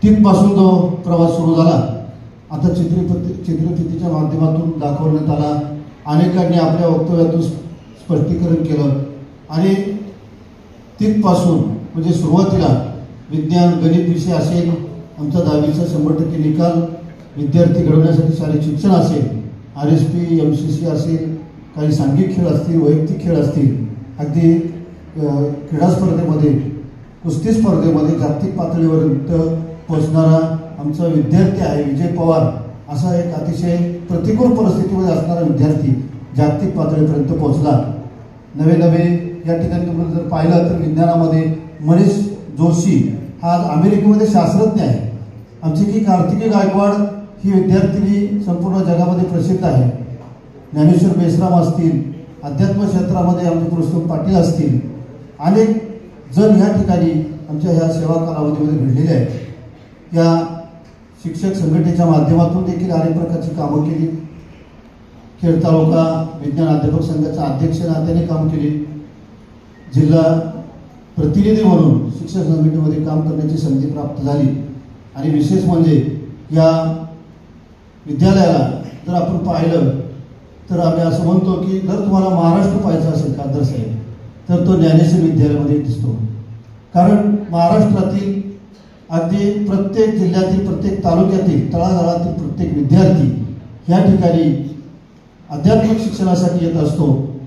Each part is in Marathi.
तिथपासून तो प्रवास सुरू झाला. आता चित्रफितीच्या माध्यमातून दाखवण्यात आला, अनेकांनी आपल्या वक्तव्यातून स्पष्टीकरण केलं आणि तिथपासून म्हणजे सुरुवातीला विज्ञान गणित विषय असेल, आमचा 10वीचा 100% निकाल, विद्यार्थी घडवण्यासाठी शालेय शिक्षण असेल, RSP MCC असेल, काही सांघिक खेळ असतील, वैयक्तिक खेळ असतील, अगदी क्रीडा स्पर्धेमध्ये, कुस्ती स्पर्धेमध्ये जागतिक पातळीपर्यंत पोचणारा आमचा विद्यार्थी आहे विजय पवार. असा एक अतिशय प्रतिकूल परिस्थितीमध्ये असणारा विद्यार्थी जागतिक पातळीपर्यंत पोहोचला. नवे या ठिकाणी तुम्ही जर पाहिलं तर विज्ञानामध्ये मनीष जोशी हा आज अमेरिकेमध्ये शास्त्रज्ञ आहे. आमची की कार्तिकी गायकवाड ही विद्यार्थिनी संपूर्ण जगामध्ये प्रसिद्ध आहे. ज्ञानेश्वर बेसराम असतील, अध्यात्म क्षेत्रामध्ये आमचे पुरुषोत्तम पाटील असतील, अनेक जण या ठिकाणी आमच्या ह्या सेवा कालावधीमध्ये घडलेले आहेत. या शिक्षक संघटनेच्या माध्यमातून देखील अनेक प्रकारची कामं केली. खेड तालुका विज्ञान अध्यापक संघाच्या अध्यक्ष नात्याने काम केले. जिल्हा प्रतिनिधी म्हणून शिक्षक संघटनेमध्ये काम करण्याची संधी प्राप्त झाली. आणि विशेष म्हणजे या विद्यालयाला जर आपण पाहिलं तर आम्ही असं म्हणतो की जर तुम्हाला महाराष्ट्र पाहायचा असेल कादर साहेब तर तो ज्ञानेश्वर विद्यालयामध्ये दिसतो. कारण महाराष्ट्रातील अगदी प्रत्येक जिल्ह्यातील, प्रत्येक तालुक्यातील, तळागाळातील प्रत्येक विद्यार्थी या ठिकाणी आध्यात्मिक शिक्षणासाठी येत असतो.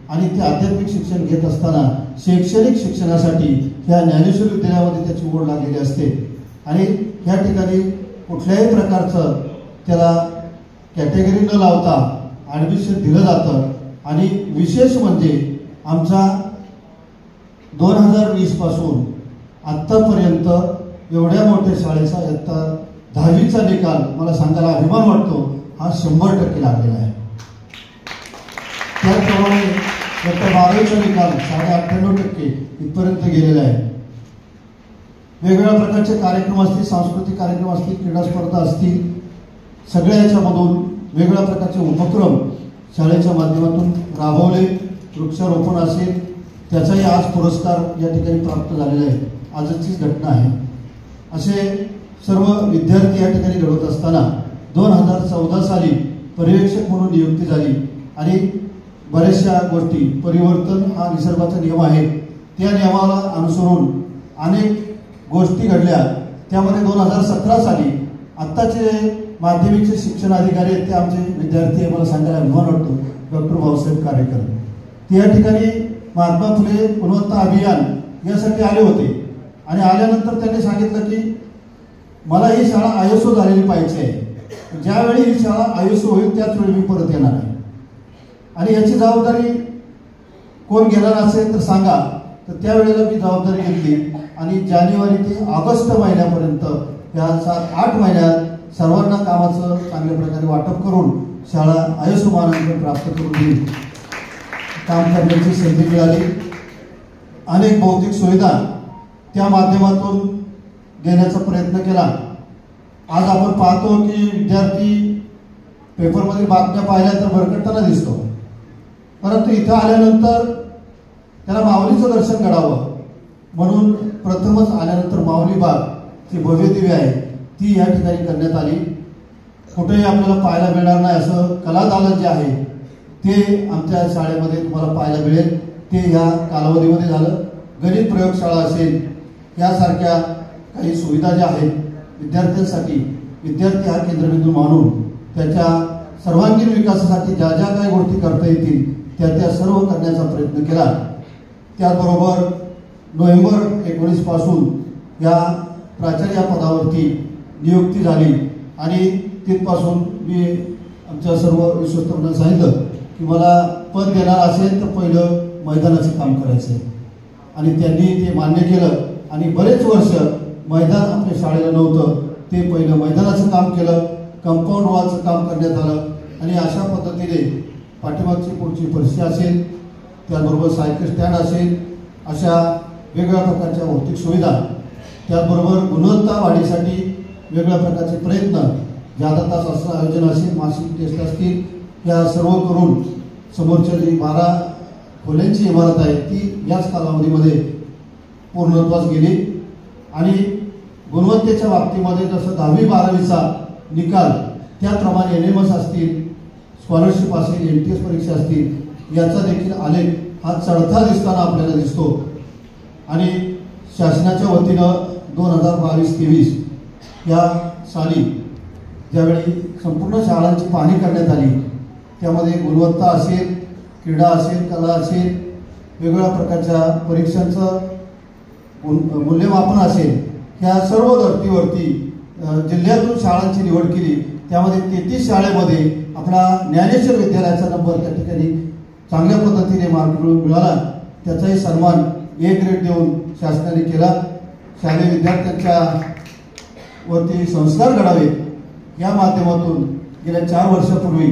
आणि ते आध्यात्मिक शिक्षण घेत असताना शैक्षणिक शिक्षणासाठी ह्या ज्ञानेश्वर विद्यालयामध्ये त्याची ओढ लागलेली असते. आणि ह्या ठिकाणी कुठल्याही प्रकारचं त्याला कॅटेगरी न लावता ॲडमिशन दिलं जातं. आणि विशेष म्हणजे आमचा 2020 पासून आत्तापर्यंत एवढ्या मोठ्या शाळेचा इयत्ता 10वीचा निकाल मला सांगायला अभिमान वाटतो हा 100% लागलेला आहे. त्याचप्रमाणे इयत्ता 12वीचा निकाल 98% इथपर्यंत गेलेला आहे. वेगवेगळ्या प्रकारचे कार्यक्रम असतील, सांस्कृतिक कार्यक्रम असतील, क्रीडा स्पर्धा असतील, सगळ्या याच्यामधून वेगवेगळ्या प्रकारचे उपक्रम शाळेच्या माध्यमातून राबवले. वृक्षारोपण असेल त्याचाही आज पुरस्कार या ठिकाणी प्राप्त झालेला आहे. आजचीच घटना आहे. असे सर्व विद्यार्थी या ठिकाणी घडवत असताना 2014 साली पर्यवेक्षक म्हणून नियुक्ती झाली. आणि बऱ्याचशा गोष्टी, परिवर्तन हा निसर्गाचा नियम आहे, त्या नियमाला अनुसरून अनेक गोष्टी घडल्या. त्यामध्ये 2017 साली आत्ताचे माध्यमिकचे शिक्षण अधिकारी आहेत ते आमचे विद्यार्थी आहे, मला सांगायला अभिमान वाटतो, डॉक्टर भाऊसाहेब कारेकर. ते या ठिकाणी महात्मा फुले गुणवत्ता अभियान यासाठी आले होते. आणि आल्यानंतर त्यांनी सांगितलं की मला ही शाळा ISO झालेली पाहिजे आहे. ज्यावेळी ही शाळा ISO होईल त्याच वेळी मी परत येणार आहे. आणि याची जबाबदारी कोण घेणार असेल तर सांगा. तर त्यावेळेला मी जबाबदारी घेतली. आणि जानेवारी ते ऑगस्ट महिन्यापर्यंत या 7-8 महिन्यात सर्वांना कामाचं चांगल्या प्रकारे वाटप करून शाळा ISO मानांकन प्राप्त करून देईल काम करण्याची संधी मिळाली. अनेक भौतिक सुविधा त्या माध्यमातून देण्याचा प्रयत्न केला. आज आपण पाहतो की विद्यार्थी पेपरमध्ये बातम्या पाहिल्या तर भरकटताना दिसतो, परंतु इथं आल्यानंतर त्याला माऊलीचं दर्शन घडावं म्हणून प्रथमच आल्यानंतर माऊली बाग जी भव्य दिव्य आहे ती या ठिकाणी करण्यात आली. कुठेही आपल्याला पाहायला मिळणार नाही असं कलादालन जे आहे ते आमच्या शाळेमध्ये तुम्हाला पाहायला मिळेल. ते या कालावधीमध्ये झालं. गणित प्रयोगशाळा असेल यासारख्या काही सुविधा ज्या आहेत विद्यार्थ्यांसाठी, विद्यार्थी हा केंद्रबिंदू मानून त्याच्या सर्वांगीण विकासासाठी ज्या ज्या काही गोष्टी करता येतील त्या सर्व करण्याचा प्रयत्न केला. त्याचबरोबर नोव्हेंबर 19 पासून या प्राचार्य पदावरती नियुक्ती झाली. आणि तिथपासून मी आमच्या सर्व विश्वस्तरांना सांगितलं की मला पद देणार असेल तर पहिलं मैदानाचं काम करायचं आहे. आणि त्यांनी ते मान्य केलं. आणि बरेच वर्ष मैदान आपल्या शाळेला नव्हतं, ते पहिलं मैदानाचं काम केलं, कंपाऊंड वॉलचं काम करण्यात आलं. आणि अशा पद्धतीने पाठीमागची पुढची फरशी असेल, त्याचबरोबर सायकल स्टँड असेल, अशा वेगवेगळ्या प्रकारच्या भौतिक सुविधा, त्याचबरोबर गुणवत्ता वाढीसाठी वेगवेगळ्या प्रकारचे प्रयत्न, जादा तास असं आयोजन असेल, मासिक टेस्ट असतील, या सर्व करून समोरच्या जी 12 खोल्यांची इमारत आहे ती याच कालावधीमध्ये पूर्णत्वास गेली. आणि गुणवत्तेच्या बाबतीमध्ये जसं 10वी-12वीचा निकाल त्याप्रमाणे NMS असतील, स्कॉलरशिप असेल, NTS परीक्षा असतील, याचा देखील आलेख हा चढता दिसताना आपल्याला दिसतो. आणि शासनाच्या वतीनं 2022-23 या साली ज्यावेळी संपूर्ण शाळांची पाहणी करण्यात आली, त्यामध्ये गुणवत्ता असेल, क्रीडा असेल, कला असेल, वेगवेगळ्या प्रकारच्या परीक्षांचं मूल्यमापन असेल, ह्या सर्व धर्तीवरती जिल्ह्यातून शाळांची निवड केली. त्यामध्ये 33 शाळेमध्ये आपला ज्ञानेश्वर विद्यालयाचा नंबर त्या ठिकाणी चांगल्या पद्धतीने मार्क मिळाला. त्याचाही सन्मान A ग्रेड देऊन शासनाने केला. शालेय विद्यार्थ्यांच्या वरती संस्कार घडावेत या माध्यमातून गेल्या 4 वर्षापूर्वी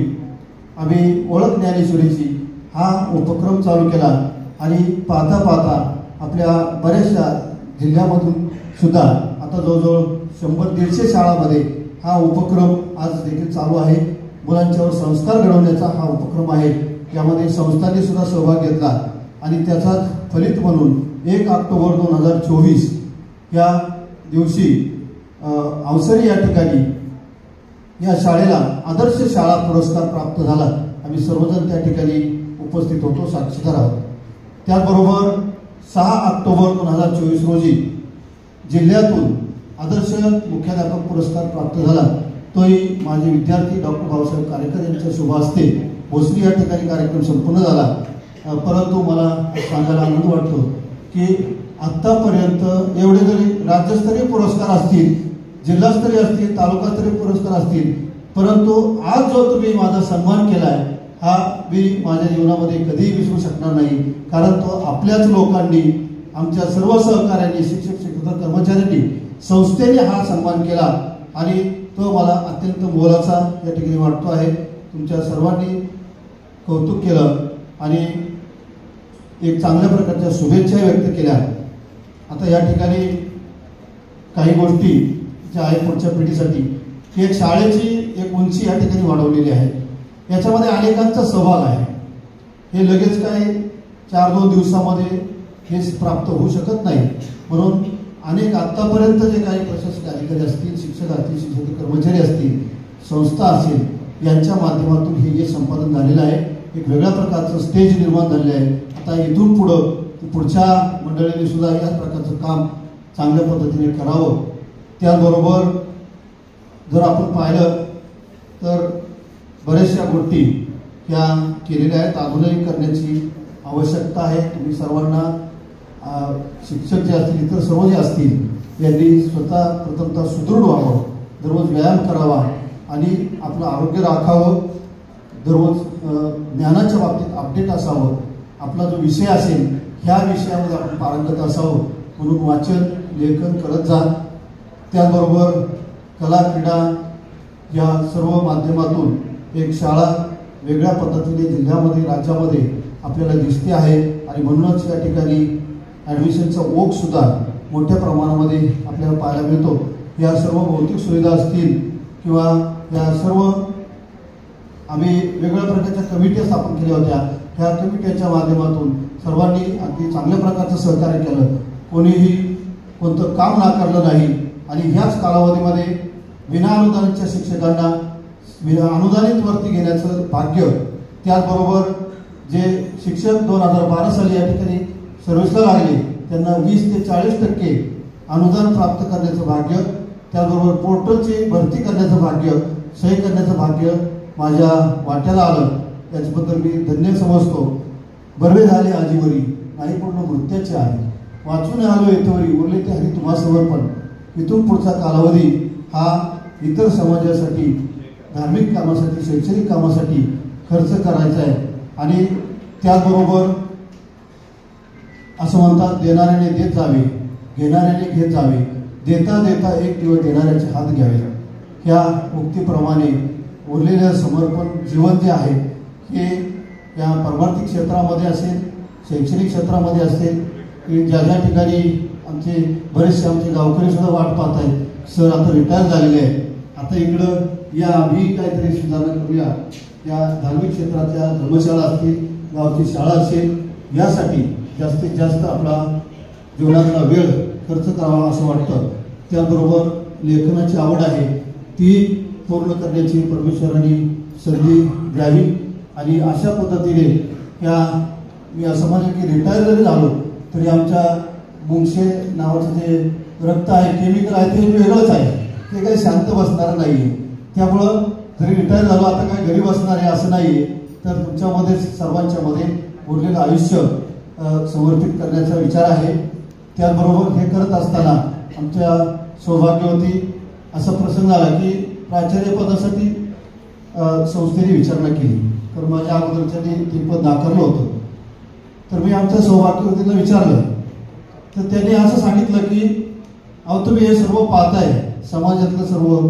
आम्ही ओळख ज्ञानेश्वरीची हा उपक्रम चालू केला. आणि पाहता पाहता आपल्या बऱ्याचशा जिल्ह्यामधून सुद्धा आता जवळजवळ 100-150 शाळांमध्ये हा उपक्रम आज देखील चालू आहे. मुलांच्यावर संस्कार घडवण्याचा हा उपक्रम आहे. यामध्ये संस्थांनी सुद्धा सहभाग घेतला आणि त्याचा फलित म्हणून 1 ऑक्टोबर 2024 या दिवशी अवसरी या ठिकाणी या शाळेला आदर्श शाळा पुरस्कार प्राप्त झाला. आम्ही सर्वजण त्या ठिकाणी उपस्थित होतो, साक्षीदार आहोत. त्याचबरोबर 6 ऑक्टोबर 2024 रोजी जिल्ह्यातून आदर्श मुख्याध्यापक पुरस्कार प्राप्त झाला. तोही माझे विद्यार्थी डॉक्टर बाबासाहेब कारेकर यांच्या शुभ हस्ते भोसरी या ठिकाणी कार्यक्रम संपन्न झाला. परंतु मला सांगायला आनंद वाटतो की आत्तापर्यंत एवढे जरी राज्यस्तरीय पुरस्कार असतील, जिल्हास्तरीय असतील, तालुकास्तरीय पुरस्कार असतील, परंतु आज जो तुम्ही माझा सन्मान केला आहे हा मी माझ्या जीवनामध्ये कधीही विसरू शकणार नाही. कारण तो आपल्याच लोकांनी, आमच्या सर्व सहकाऱ्यांनी, शिक्षक शिक्षक कर्मचाऱ्यांनी, संस्थेने हा सन्मान केला आणि तो मला अत्यंत मोलाचा या ठिकाणी वाटतो आहे. तुमच्या सर्वांनी कौतुक केलं आणि एक चांगल्या प्रकारच्या शुभेच्छा व्यक्त केल्या. आता या ठिकाणी काही गोष्टी ज्या आहेत पुढच्या पिढीसाठी, की एक शाळेची एक उंची या ठिकाणी वाढवलेली आहे. याच्यामध्ये अनेकांचा सहभाग आहे. हे लगेच काय 4-2 दिवसामध्ये हे प्राप्त होऊ शकत नाही. म्हणून अनेक आत्तापर्यंत जे काही प्रशासकीय अधिकारी असतील, शिक्षक असतील, शिक्षक कर्मचारी असतील, संस्था असेल, यांच्या माध्यमातून हे जे संपादन झालेलं आहे, एक वेगळ्या प्रकारचं स्टेज निर्माण झालेलं आहे. आता इथून पुढच्या मंडळीने सुद्धा याच प्रकारचं काम चांगल्या पद्धतीने करावं. त्याचबरोबर जर आपण पाहिलं तर बऱ्याचशा गोष्टी ह्या केलेल्या आहेत, अजूनही करण्याची आवश्यकता आहे. तुम्ही सर्वांना शिक्षक जे असतील, इतर सर्व जे असतील, यांनी स्वतः प्रथमतः सुदृढ व्हावं, दररोज व्यायाम करावा आणि आपलं आरोग्य राखावं, दररोज ज्ञानाच्या बाबतीत अपडेट असावं, आपला जो विषय असेल ह्या विषयामध्ये आपण पारंगत असावं, म्हणून वाचन लेखन करत जा. त्याचबरोबर कला क्रीडा या सर्व माध्यमातून एक शाळा वेगळ्या पद्धतीने जिल्ह्यामध्ये, राज्यामध्ये आपल्याला दिसते आहे. आणि म्हणूनच या ठिकाणी ॲडमिशनचा ओघ सुद्धा मोठ्या प्रमाणामध्ये आपल्याला पाहायला मिळतो. या सर्व भौतिक सुविधा असतील किंवा या सर्व आम्ही वेगवेगळ्या प्रकारच्या कमिट्या स्थापन केल्या होत्या. ह्या कमिट्याच्या माध्यमातून सर्वांनी अगदी चांगल्या प्रकारचं सहकार्य केलं. कोणीही कोणतं काम नाकारलं नाही. आणि ह्याच कालावधीमध्ये विनाअनुदानितच्या शिक्षकांना अनुदानित वरती घेण्याचं भाग्य, त्याचबरोबर जे शिक्षक 2012 साली या ठिकाणी सर्व्हिसला लागले त्यांना 20 ते 40% अनुदान प्राप्त करण्याचं भाग्य, त्याचबरोबर पोर्टलची भरती करण्याचं भाग्य, सही करण्याचं भाग्य माझ्या वाट्याला आलं. त्याच्याबद्दल मी धन्य समजतो. बर्वे झाले आजीवरी, नाही पूर्ण मृत्याचे आहे, वाचून आलो येतवरी, उरले ते हरी तुम्हा समर्पण. इथून पुढचा कालावधी हा इतर समाजासाठी, धार्मिक कामासाठी, शैक्षणिक कामासाठी खर्च करायचा आहे. आणि त्याचबरोबर असं म्हणतात, देणाऱ्याने देत जावे, घेणाऱ्याने घेत जावे, देता देता एक दिवस देणाऱ्याचे हात घ्यावे. ह्या उक्तीप्रमाणे उरलेलं समर्पण जीवन जे आहे हे या परमार्थिक क्षेत्रामध्ये असेल, शैक्षणिक क्षेत्रामध्ये असेल, की ज्या ज्या ठिकाणी आमचे बरेचसे गावकरी सुद्धा वाट पाहत आहेत. सर आता रिटायर झालेले आहे, आता इकडं या आम्ही काहीतरी सुधारणा करूया. या धार्मिक क्षेत्राच्या धर्मशाळा असतील, गावची शाळा असेल, यासाठी जास्तीत जास्त आपला जीवनातला वेळ खर्च करावा असं वाटतं. त्याबरोबर लेखनाची आवड आहे ती पूर्ण करण्याची परमेश्वरांनी संधी द्यावी आणि अशा पद्धतीने मी असं म्हणेन की रिटायर जरी झालो तरी आमच्या मुंगशे नावाचं जे रक्त आहे केमिकल आहे ते वेगळंच आहे, ते काही शांत बसणार नाही आहे. त्यामुळं जरी रिटायर झालो आता काय घरी बसणार आहे असं नाही आहे, तर तुमच्यामध्ये सर्वांच्या मध्ये उरलेलं आयुष्य समर्पित करण्याचा विचार आहे. त्याचबरोबर हे करत असताना आमच्या सौभाग्यवती असा प्रसंग आला की प्राचार्य पदासाठी संस्थेने विचारणा केली, तर माझ्या अगोदरच्याने ते पद नाकारलं होतं. तर मी आमच्या सौभाग्यवतीला विचारलं, तर त्यांनी असं सांगितलं की अहो तुम्ही हे सर्व पाहताय, समाजातलं सर्व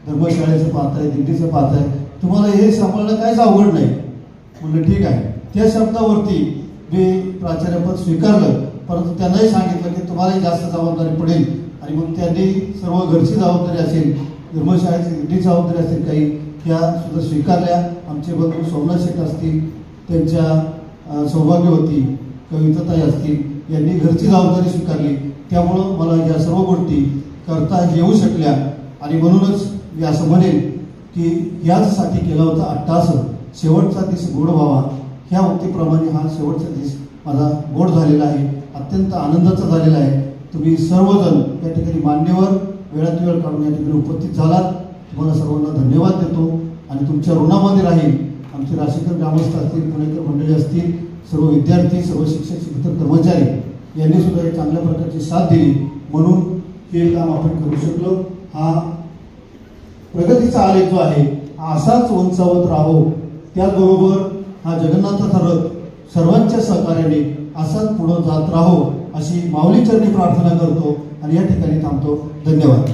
धर्मशाळेचं पाहताय, दिंडीचं पाहताय, तुम्हाला हे सांभाळणं काहीच अवघड नाही. म्हणलं ठीक आहे. त्या शब्दावरती मी प्राचार्यपद स्वीकारलं, परंतु त्यांनाही सांगितलं की तुम्हालाही जास्त जबाबदारी पडेल. आणि मग त्यांनी सर्व घरची जबाबदारी असेल, धर्मशाळेची दिंडी जबाबदारी असेल काही, त्या सुद्धा स्वीकारल्या. आमचे बंधू सोमनाथ शेठ असतील, त्यांच्या सौभाग्यवती कविताताई असतील, यांनी घरची जबाबदारी स्वीकारली. त्यामुळं मला या सर्व गोष्टी करता येऊ शकल्या. आणि म्हणूनच मी असं म्हणेन की याचसाठी केला होता अट्टास शेवटचा दिस गोड व्हावा, ह्या उक्तीप्रमाणे हा शेवटचा दिस माझा गोड झालेला आहे, अत्यंत आनंदाचा झालेला आहे. तुम्ही सर्वजण या ठिकाणी मान्यवर वेळात वेळ काढून या ठिकाणी उपस्थित झालात, तुम्हाला सर्वांना धन्यवाद देतो. आणि तुमच्या ऋणामध्ये राहील. आमचे राशीकर ग्रामस्थ असतील, पुणेकर मंडळी असतील, सर्व विद्यार्थी, सर्व शिक्षक, शिक्षक कर्मचारी यांनी सुद्धा एक चांगल्या प्रकारची साथ दिली, म्हणून हे काम आपण करू शकलो. हा प्रगतीचा आलेख जो आहे हा असाच उंचावत राहो. त्याचबरोबर हा जगन्नाथाचा रथ सर्वांच्या सहकार्याने असाच पुढे जात राहो अशी माऊली चरणी प्रार्थना करतो आणि या ठिकाणी थांबतो. धन्यवाद.